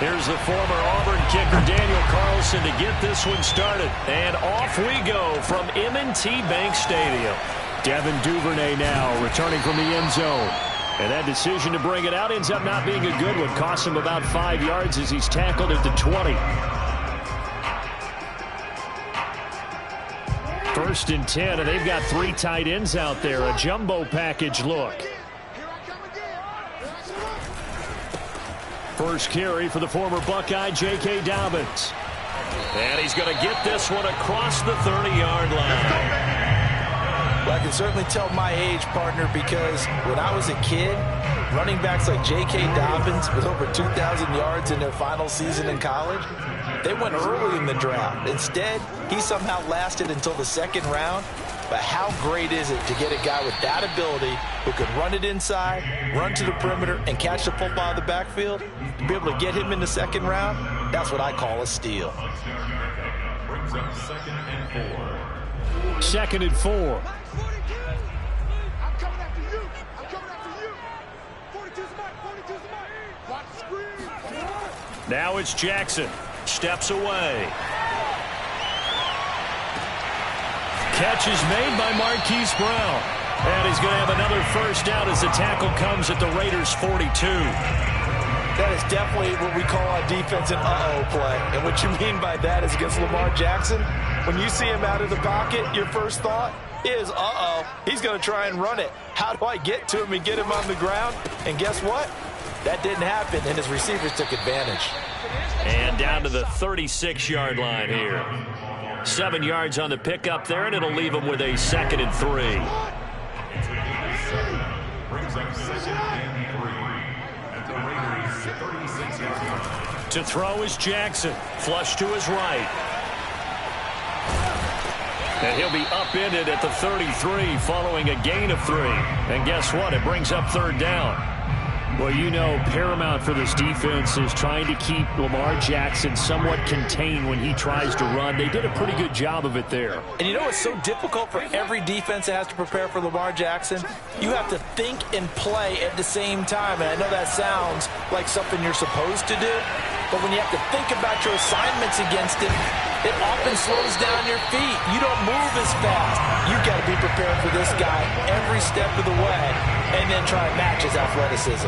Here's the former Auburn kicker, Daniel Carlson, to get this one started. And off we go from M&T Bank Stadium. Devin Duvernay now returning from the end zone. And that decision to bring it out ends up not being a good one. Costs him about 5 yards as he's tackled at the 20. 1st and 10, and they've got 3 tight ends out there. A jumbo package look. First carry for the former Buckeye, J.K. Dobbins. And he's going to get this one across the 30-yard line. Well, I can certainly tell my age, partner, because when I was a kid, running backs like J.K. Dobbins with over 2,000 yards in their final season in college, they went early in the draft. Instead, he somehow lasted until the 2nd round. But how great is it to get a guy with that ability who can run it inside, run to the perimeter, and catch the football out of the backfield? To be able to get him in the 2nd round, that's what I call a steal. Brings up 2nd and 4. 2nd and 4. I'm coming after you. I'm coming after you. 42's the mark. 42's the mark. Watch the screen. Now it's Jackson. Steps away. Catch is made by Marquise Brown. And he's going to have another first down as the tackle comes at the Raiders' 42. That is definitely what we call a defense an uh-oh play. And what you mean by that is against Lamar Jackson, when you see him out of the pocket, your first thought is, uh-oh, he's going to try and run it. How do I get to him and get him on the ground? And guess what? That didn't happen, and his receivers took advantage. And down to the 36-yard line here. 7 yards on the pickup there, and it'll leave him with a 2nd and 3. Brings up 2nd and 3 at the Raiders' 36-yard line. To throw is Jackson. Flush to his right. And he'll be upended at the 33 following a gain of 3. And guess what? It brings up 3rd down. Well, you know, paramount for this defense is trying to keep Lamar Jackson somewhat contained when he tries to run. They did a pretty good job of it there. And you know what's so difficult for every defense that has to prepare for Lamar Jackson? You have to think and play at the same time. And I know that sounds like something you're supposed to do, but when you have to think about your assignments against him, it often slows down your feet. You don't move as fast. You've got to be prepared for this guy every step of the way and then try and match his athleticism.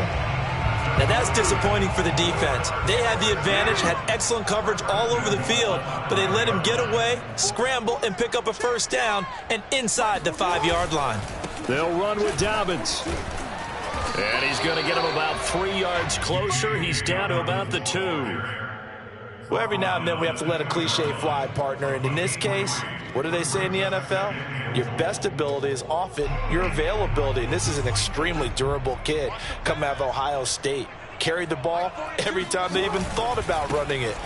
Now that's disappointing for the defense. They had the advantage, had excellent coverage all over the field, but they let him get away, scramble, and pick up a first down and inside the 5-yard line. They'll run with Dobbins. And he's going to get him about 3 yards closer. He's down to about the 2. Well, every now and then we have to let a cliche fly, partner. And in this case, what do they say in the NFL? Your best ability is often your availability. And this is an extremely durable kid coming out of Ohio State. Carried the ball every time they even thought about running it.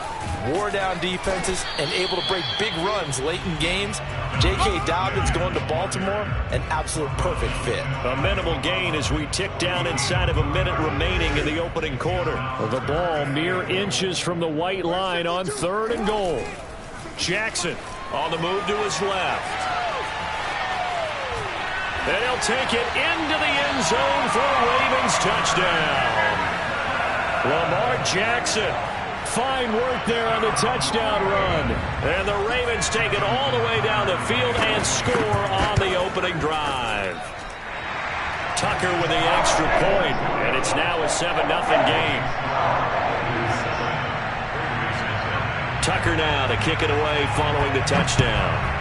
Wore down defenses and able to break big runs late in games. J.K. Dobbins going to Baltimore, an absolute perfect fit. A minimal gain as we tick down inside of a minute remaining in the opening quarter. The ball mere inches from the white line on 3rd and goal. Jackson on the move to his left. And he'll take it into the end zone for a Ravens touchdown. Lamar Jackson, fine work there on the touchdown run. And the Ravens take it all the way down the field and score on the opening drive. Tucker with the extra point, and it's now a 7-0 game. Tucker now to kick it away following the touchdown.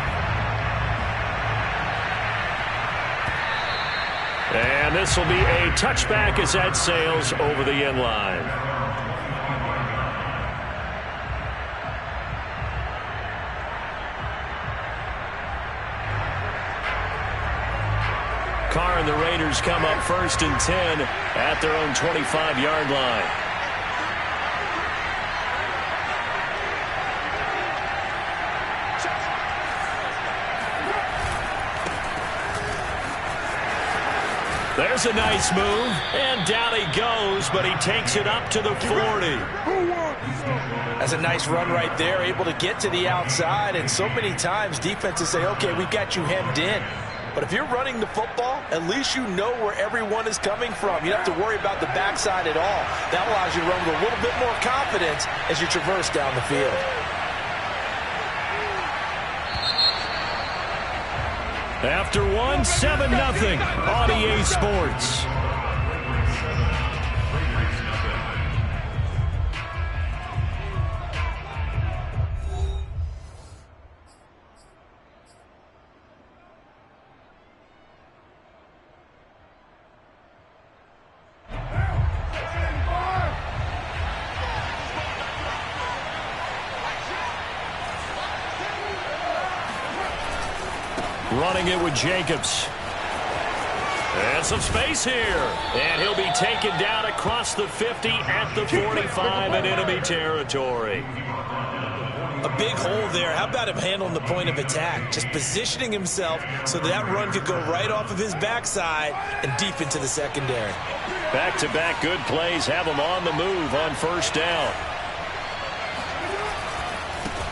And this will be a touchback as that sails over the end line. Carr and the Raiders come up 1st and 10 at their own 25-yard line. There's a nice move, and down he goes, but he takes it up to the 40. That's a nice run right there, able to get to the outside, and so many times defenses say, okay, we've got you hemmed in. But if you're running the football, at least you know where everyone is coming from. You don't have to worry about the backside at all. That allows you to run with a little bit more confidence as you traverse down the field. After one, 7-0 on EA Sports. Running it with Jacobs. And some space here. And he'll be taken down across the 50 at the 45 in enemy territory. A big hole there. How about him handling the point of attack? Just positioning himself so that run could go right off of his backside and deep into the secondary. Back-to-back good plays have him on the move on first down.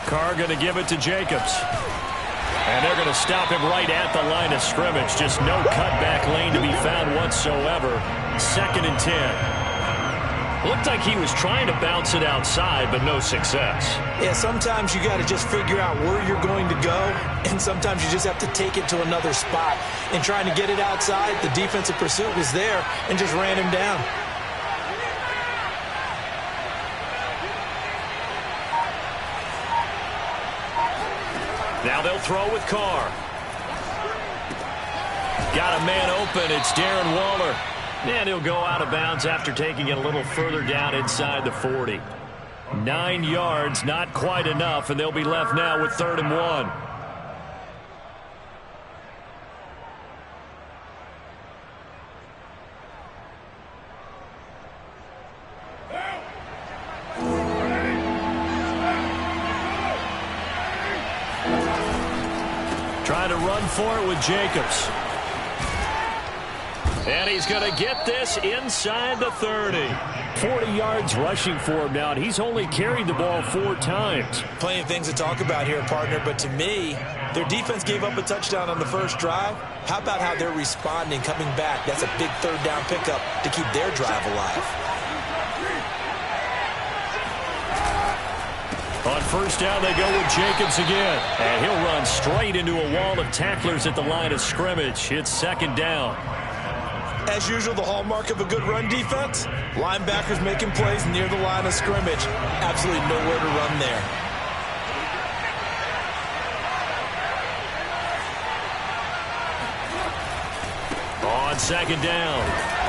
Carr going to give it to Jacobs. And they're going to stop him right at the line of scrimmage. Just no cutback lane to be found whatsoever. 2nd and 10. Looked like he was trying to bounce it outside, but no success. Yeah, sometimes you got to just figure out where you're going to go, and sometimes you just have to take it to another spot. In trying to get it outside, the defensive pursuit was there and just ran him down. Now they'll throw with Carr. Got a man open. It's Darren Waller. And he'll go out of bounds after taking it a little further down inside the 40. 9 yards, not quite enough, and they'll be left now with 3rd and 1. Trying to run for it with Jacobs. And he's going to get this inside the 30. 40 yards rushing for him now, and he's only carried the ball 4 times. Plenty of things to talk about here, partner, but to me, their defense gave up a touchdown on the first drive. How about how they're responding, coming back? That's a big 3rd down pickup to keep their drive alive. On first down, they go with Jacobs again. And he'll run straight into a wall of tacklers at the line of scrimmage. It's 2nd down. As usual, the hallmark of a good run defense, linebackers making plays near the line of scrimmage. Absolutely nowhere to run there. On 2nd down,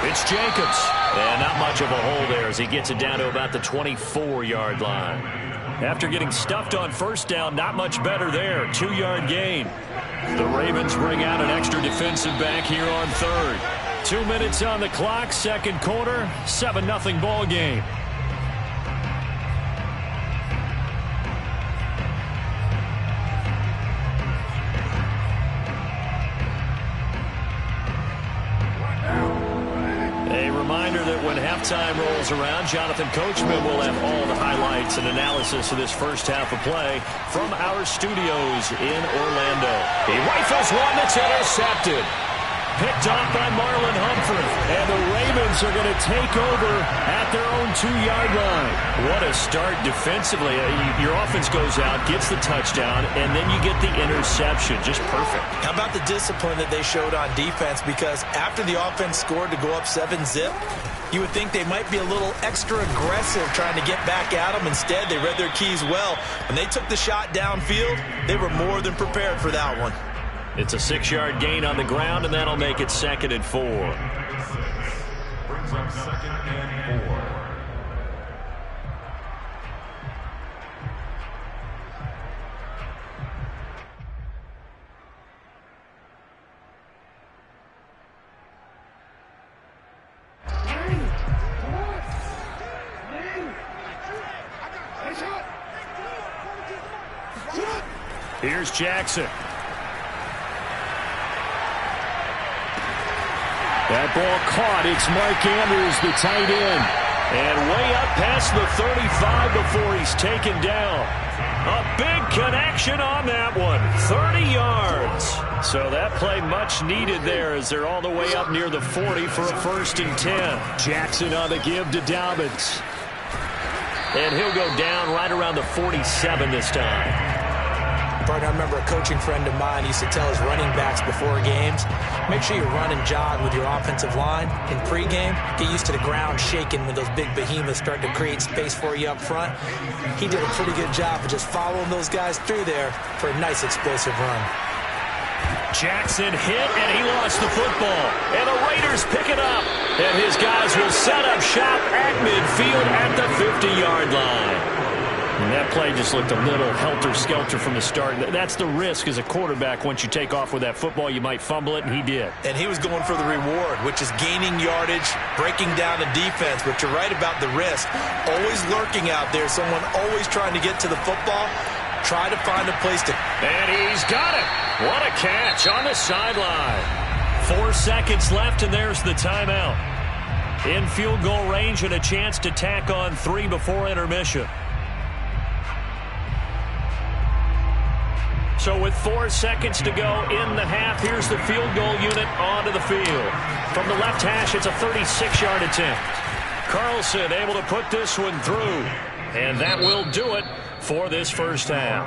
it's Jacobs. And not much of a hole there as he gets it down to about the 24-yard line. After getting stuffed on first down, not much better there. 2-yard gain. The Ravens bring out an extra defensive back here on 3rd. 2 minutes on the clock, 2nd quarter, 7-0 ball game. A reminder that when halftime rolls around, Jonathan Coachman will have all the highlights and analysis of this first half of play from our studios in Orlando. He rifles one that's intercepted. Picked off by Marlon Humphrey. And the Ravens are going to take over at their own 2-yard line. What a start defensively. Your offense goes out, gets the touchdown, and then you get the interception. Just perfect. How about the discipline that they showed on defense? Because after the offense scored to go up 7-zip, you would think they might be a little extra aggressive trying to get back at them. Instead, they read their keys well. When they took the shot downfield, they were more than prepared for that one. It's a 6-yard gain on the ground, and that'll make it 2nd and 4. Brings up 2nd and 4. Here's Jackson. That ball caught. It's Mark Andrews, the tight end. And way up past the 35 before he's taken down. A big connection on that one. 30 yards. So that play much needed there as they're all the way up near the 40 for a 1st and 10. Jackson on the give to Dobbins. And he'll go down right around the 47 this time. Partner, I remember a coaching friend of mine used to tell his running backs before games, make sure you run and jog with your offensive line in pregame. Get used to the ground shaking when those big behemoths start to create space for you up front. He did a pretty good job of just following those guys through there for a nice explosive run. Jackson hit, and he lost the football. And the Raiders pick it up. And his guys will set up shop at midfield at the 50-yard line. And that play just looked a little helter-skelter from the start. That's the risk as a quarterback. Once you take off with that football, you might fumble it, and he did. And he was going for the reward, which is gaining yardage, breaking down the defense. But you're right about the risk. Always lurking out there, someone always trying to get to the football. Try to find a place to... And he's got it. What a catch on the sideline. 4 seconds left, and there's the timeout. In field goal range and a chance to tack on 3 before intermission. So with 4 seconds to go in the half, here's the field goal unit onto the field. From the left hash, it's a 36-yard attempt. Carlson able to put this one through. And that will do it for this first half.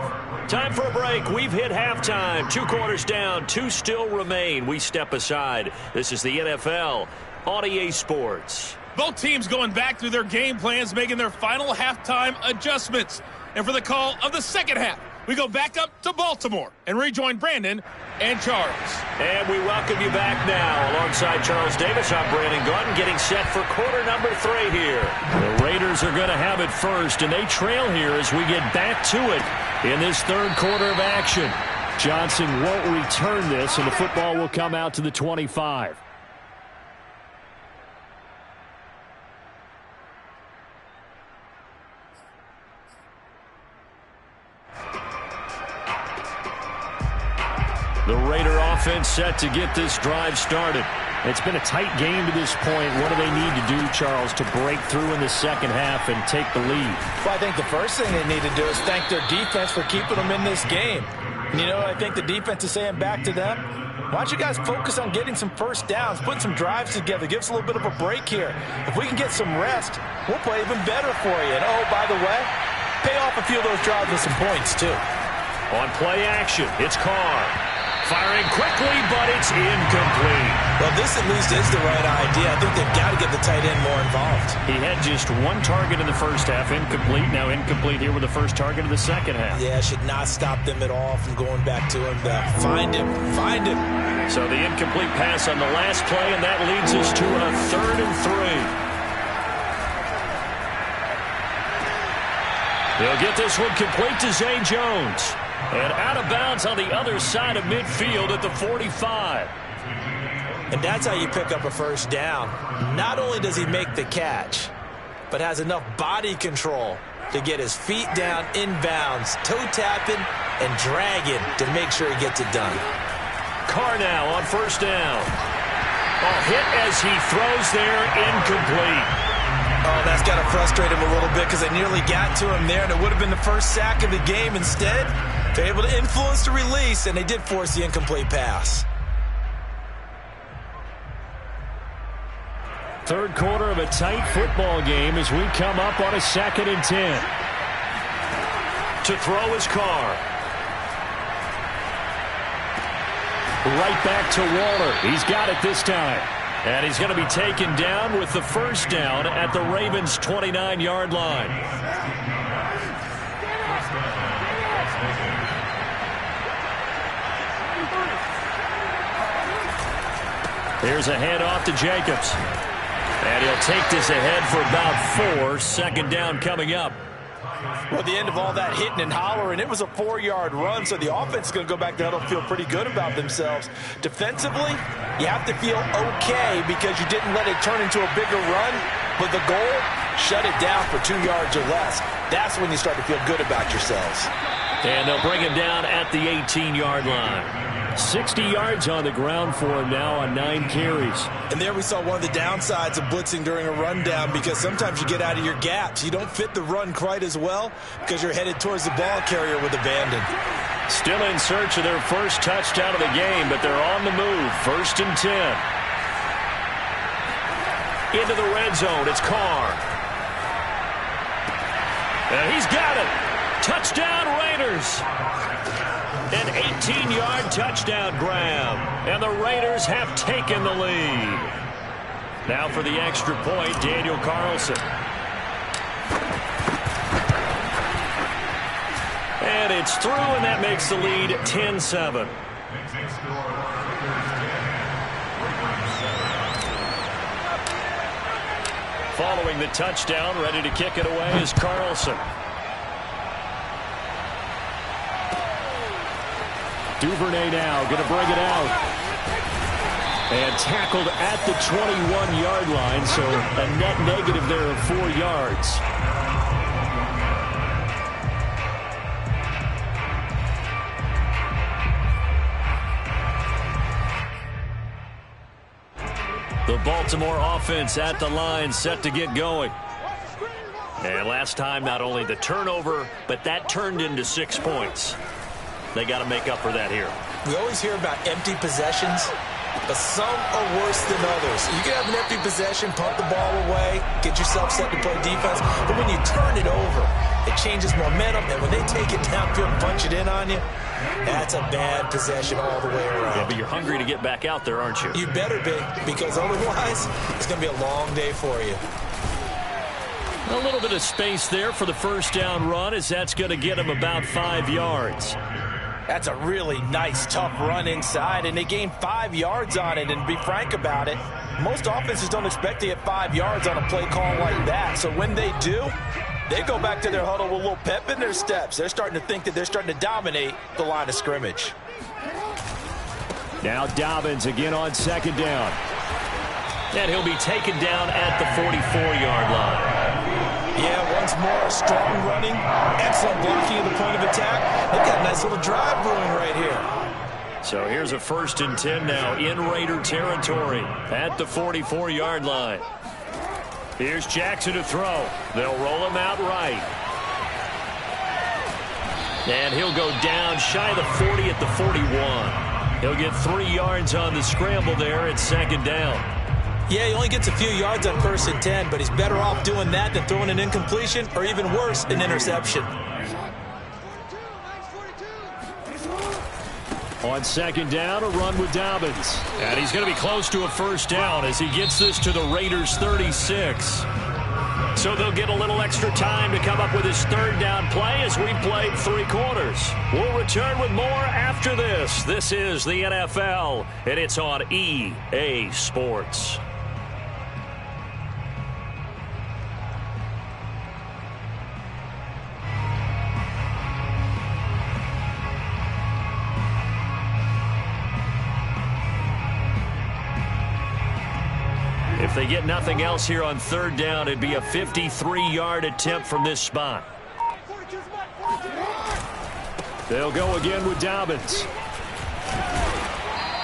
Time for a break. We've hit halftime. 2 quarters down, 2 still remain. We step aside. This is the NFL on EA Sports. Both teams going back through their game plans, making their final halftime adjustments. And for the call of the second half, we go back up to Baltimore and rejoin Brandon and Charles. And we welcome you back now. Alongside Charles Davis, I'm Brandon Gordon, getting set for quarter number 3 here. The Raiders are going to have it first, and they trail here as we get back to it in this third quarter of action. Johnson won't return this, and the football will come out to the 25. The Raider offense set to get this drive started. It's been a tight game to this point. What do they need to do, Charles, to break through in the second half and take the lead? Well, I think the first thing they need to do is thank their defense for keeping them in this game. And you know, I think the defense is saying back to them, why don't you guys focus on getting some first downs, putting some drives together, give us a little bit of a break here. If we can get some rest, we'll play even better for you. And, oh, by the way, pay off a few of those drives with some points, too. On play action, it's Carr. Firing quickly, but it's incomplete. Well, this at least is the right idea. I think they've got to get the tight end more involved. He had just 1 target in the first half, incomplete. Now incomplete here with the first target of the second half. Yeah, should not stop them at all from going back to him. Find him. Find him. So the incomplete pass on the last play, and that leads us to a 3rd and 3. They'll get this one complete to Zay Jones. And out of bounds on the other side of midfield at the 45. And that's how you pick up a first down. Not only does he make the catch, but has enough body control to get his feet down inbounds, toe tapping and dragging to make sure he gets it done. Carr now on first down. Hit as he throws there, incomplete. Oh, that's got to frustrate him a little bit because they nearly got to him there, and it would have been the first sack of the game. Instead, they're able to influence the release, and they did force the incomplete pass. Third quarter of a tight football game as we come up on a 2nd and 10. To throw is Carr. Right back to Waller. He's got it this time. And he's going to be taken down with the first down at the Ravens' 29-yard line. Here's a handoff to Jacobs. And he'll take this ahead for about 4. Second down coming up. Well, at the end of all that hitting and hollering, it was a 4-yard run, so the offense is going to go back there. They'll feel pretty good about themselves. Defensively, you have to feel okay because you didn't let it turn into a bigger run, but the goal, shut it down for 2 yards or less. That's when you start to feel good about yourselves. And they'll bring him down at the 18-yard line. 60 yards on the ground for him now on 9 carries. And there we saw one of the downsides of blitzing during a rundown because sometimes you get out of your gaps. You don't fit the run quite as well because you're headed towards the ball carrier with abandon. Still in search of their first touchdown of the game, but they're on the move. 1st and 10. Into the red zone. It's Carr. And he's got it. Touchdown Raiders. An 18-yard touchdown grab. And the Raiders have taken the lead. Now for the extra point, Daniel Carlson. And it's through, and that makes the lead 10-7. Following the touchdown, ready to kick it away is Carlson. Duvernay now going to bring it out. And tackled at the 21-yard line, so a net negative there of 4 yards. The Baltimore offense at the line, set to get going. And last time, not only the turnover, but that turned into 6 points. They got to make up for that here. We always hear about empty possessions, but some are worse than others. You can have an empty possession, pump the ball away, get yourself set to play defense, but when you turn it over, it changes momentum, and when they take it downfield and punch it in on you, that's a bad possession all the way around. Yeah, but you're hungry to get back out there, aren't you? You better be, because otherwise, it's going to be a long day for you. A little bit of space there for the first down run, as that's going to get him about 5 yards. That's a really nice, tough run inside, and they gained 5 yards on it. And to be frank about it, most offenses don't expect to get 5 yards on a play call like that. So when they do, they go back to their huddle with a little pep in their steps. They're starting to think that they're starting to dominate the line of scrimmage. Now Dobbins again on 2nd down. And he'll be taken down at the 44-yard line. Yeah, once more, strong running, excellent blocking at the point of attack. They've got a nice little drive brewing right here. So here's a 1st and 10 now in Raider territory at the 44-yard line. Here's Jackson to throw. They'll roll him out right. And he'll go down shy of the 40 at the 41. He'll get 3 yards on the scramble there at 2nd down. Yeah, he only gets a few yards on 1st and 10, but he's better off doing that than throwing an incompletion or even worse, an interception. On 2nd down, a run with Dobbins. And he's going to be close to a 1st down as he gets this to the Raiders' 36. So they'll get a little extra time to come up with his 3rd down play as we played 3 quarters. We'll return with more after this. This is the NFL, and it's on EA Sports. If they get nothing else here on 3rd down, it'd be a 53-yard attempt from this spot. They'll go again with Dobbins.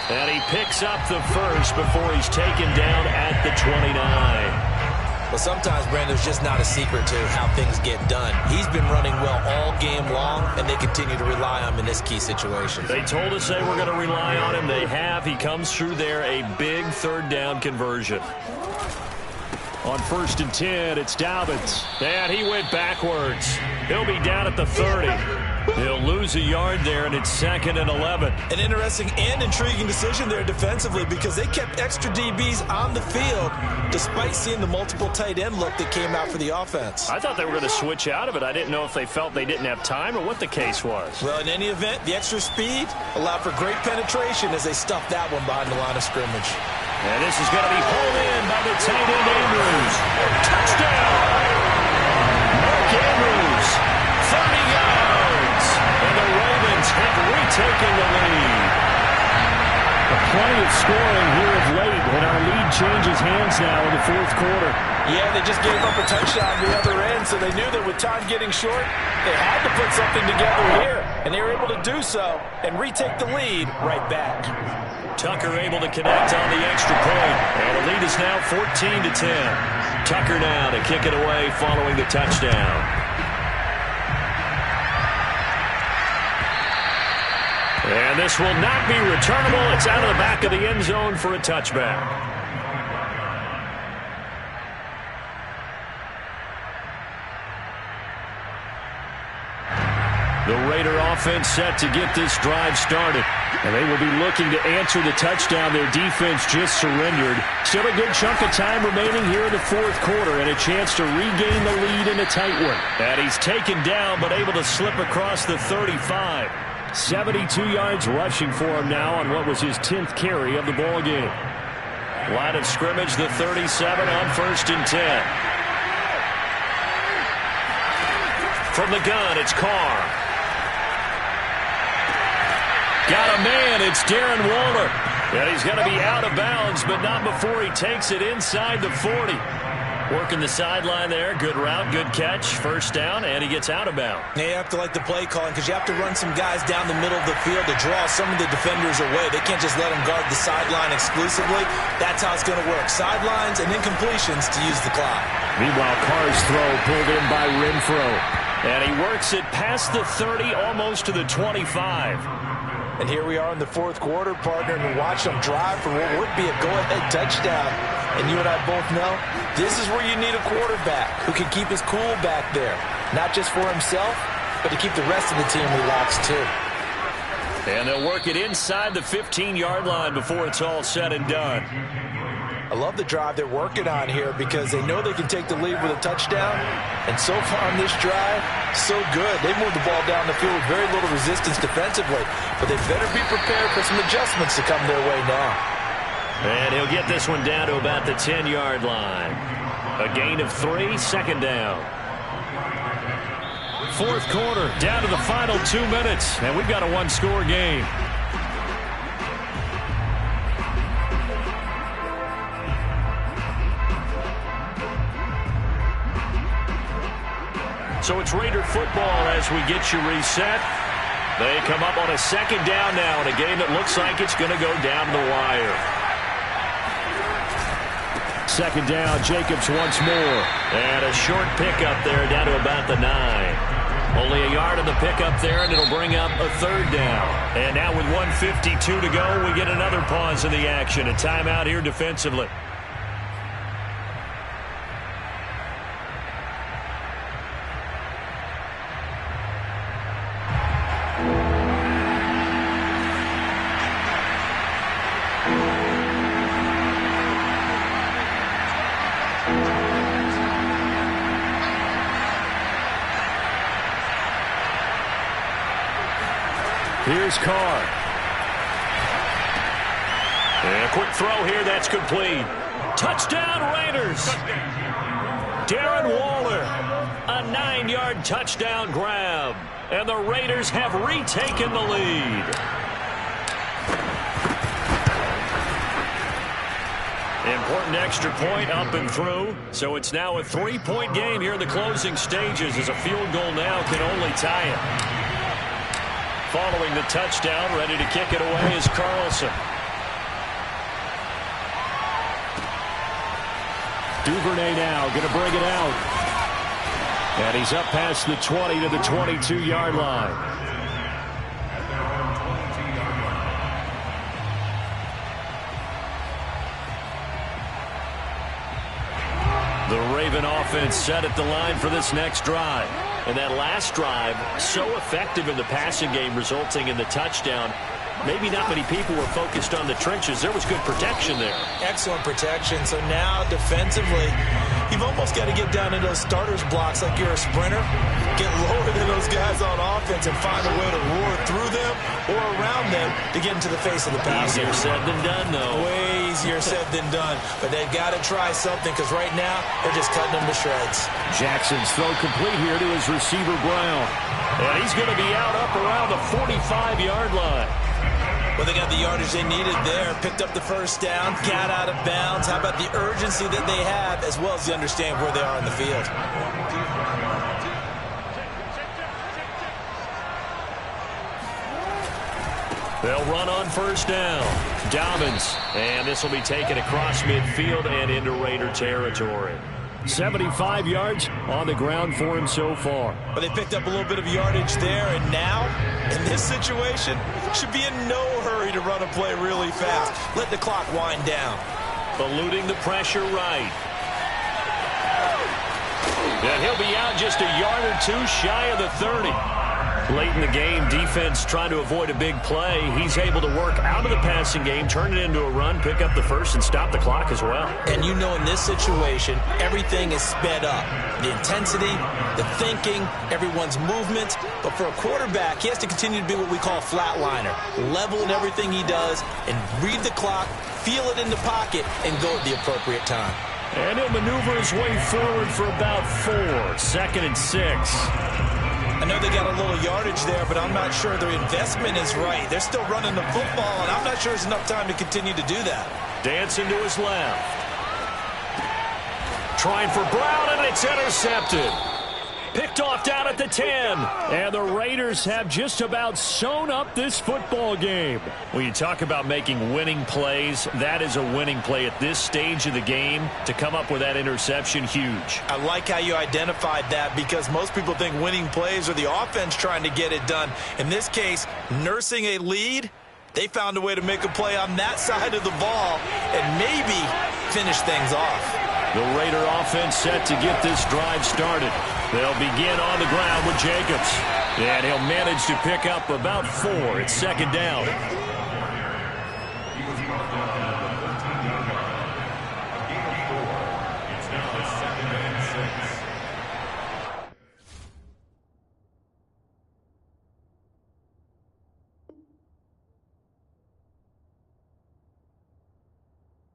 And he picks up the first before he's taken down at the 29. Well, sometimes, Brandon, there's just not a secret to how things get done. He's been running well all game long, and they continue to rely on him in this key situation. They told us they were going to rely on him. They have. He comes through there, a big 3rd down conversion. On 1st and 10, it's Dobbins. And he went backwards. He'll be down at the 30. He'll lose a yard there, and it's 2nd and 11. An interesting and intriguing decision there defensively because they kept extra DBs on the field despite seeing the multiple tight end look that came out for the offense. I thought they were going to switch out of it. I didn't know if they felt they didn't have time or what the case was. Well, in any event, the extra speed allowed for great penetration as they stuffed that one behind the line of scrimmage. And this is going to be pulled in by the tight end Andrews. Touchdown! Mark Andrews, 30 yards. And the Ravens have retaken the lead. Plenty of scoring here of late, and our lead changes hands now in the 4th quarter. Yeah, they just gave up a touchdown on the other end, so they knew that with time getting short, they had to put something together here. And they were able to do so and retake the lead right back. Tucker able to connect on the extra point. And the lead is now 14-10. Tucker now to kick it away following the touchdown. And this will not be returnable. It's out of the back of the end zone for a touchback. The Raider offense set to get this drive started. And they will be looking to answer the touchdown their defense just surrendered. Still a good chunk of time remaining here in the fourth quarter and a chance to regain the lead in a tight one. And he's taken down but able to slip across the 35. 72 yards rushing for him now on what was his 10th carry of the ball game. Line of scrimmage, the 37 on 1st and 10. From the gun, it's Carr. Got a man, it's Darren Waller. And he's going to be out of bounds, but not before he takes it inside the 40. Working the sideline there, good route, good catch, first down, and he gets out of bounds. Yeah, you have to like the play calling because you have to run some guys down the middle of the field to draw some of the defenders away. They can't just let them guard the sideline exclusively. That's how it's going to work. Sidelines and incompletions to use the clock. Meanwhile, Carr's throw pulled in by Renfro. And he works it past the 30, almost to the 25. And here we are in the fourth quarter, partner, and watch them drive for what would be a go-ahead touchdown. And you and I both know this is where you need a quarterback who can keep his cool back there. Not just for himself, but to keep the rest of the team relaxed too. And they'll work it inside the 15-yard line before it's all said and done. I love the drive they're working on here because they know they can take the lead with a touchdown. And so far on this drive, so good. They moved the ball down the field with very little resistance defensively. But they better be prepared for some adjustments to come their way now. And he'll get this one down to about the 10-yard line. A gain of 3, second down. Fourth quarter, down to the final 2 minutes. And we've got a one-score game. So it's Raider football as we get you reset. They come up on a second down now in a game that looks like it's going to go down the wire. Second down, Jacobs once more. And a short pickup there down to about the 9. Only a yard of the pickup there, and it'll bring up a third down. And now with 1:52 to go, we get another pause in the action. A timeout here defensively. Here's Carr. And a quick throw here, that's complete. Touchdown, Raiders. Darren Waller, a 9-yard touchdown grab. And the Raiders have retaken the lead. Important extra point up and through. So it's now a 3-point game here in the closing stages as a field goal now can only tie it. Following the touchdown, ready to kick it away is Carlson. Duvernay now going to bring it out. And he's up past the 20 to the 22-yard line. The Raven offense set at the line for this next drive. And that last drive, so effective in the passing game, resulting in the touchdown. Maybe not many people were focused on the trenches. There was good protection there. Excellent protection. So now defensively, you've almost got to get down into those starters blocks like you're a sprinter. Get lower than those guys on offense and find a way to roar through them or around them to get into the face of the passer. Easier said than done, though. Way easier said than done. But they've got to try something because right now they're just cutting them to shreds. Jackson's throw complete here to his receiver, Brown. And he's going to be out up around the 45-yard line. Well, they got the yardage they needed there. Picked up the first down, got out of bounds. How about the urgency that they have as well as the understand where they are in the field? They'll run on first down. Dobbins. And this will be taken across midfield and into Raider territory. 75 yards on the ground for him so far. But they picked up a little bit of yardage there, and now, in this situation, should be in no hurry to run a play really fast. Let the clock wind down. Eluding the pressure right. And he'll be out just a yard or two shy of the 30. Late in the game, defense trying to avoid a big play. He's able to work out of the passing game, turn it into a run, pick up the first, and stop the clock as well. And you know in this situation, everything is sped up. The intensity, the thinking, everyone's movement. But for a quarterback, he has to continue to be what we call a flatliner. Level in everything he does and read the clock, feel it in the pocket, and go at the appropriate time. And he'll maneuver his way forward for about 4. 2nd and 6. I know they got a little yardage there, but I'm not sure their investment is right. They're still running the football, and I'm not sure there's enough time to continue to do that. Dancing to his left. Trying for Brown, and it's intercepted. Picked off down at the 10. And the Raiders have just about sewn up this football game. When you talk about making winning plays, that is a winning play at this stage of the game. To come up with that interception, huge. I like how you identified that, because most people think winning plays are the offense trying to get it done. In this case, nursing a lead, they found a way to make a play on that side of the ball and maybe finish things off. The Raider offense set to get this drive started. They'll begin on the ground with Jacobs. And he'll manage to pick up about 4. It's 2nd down.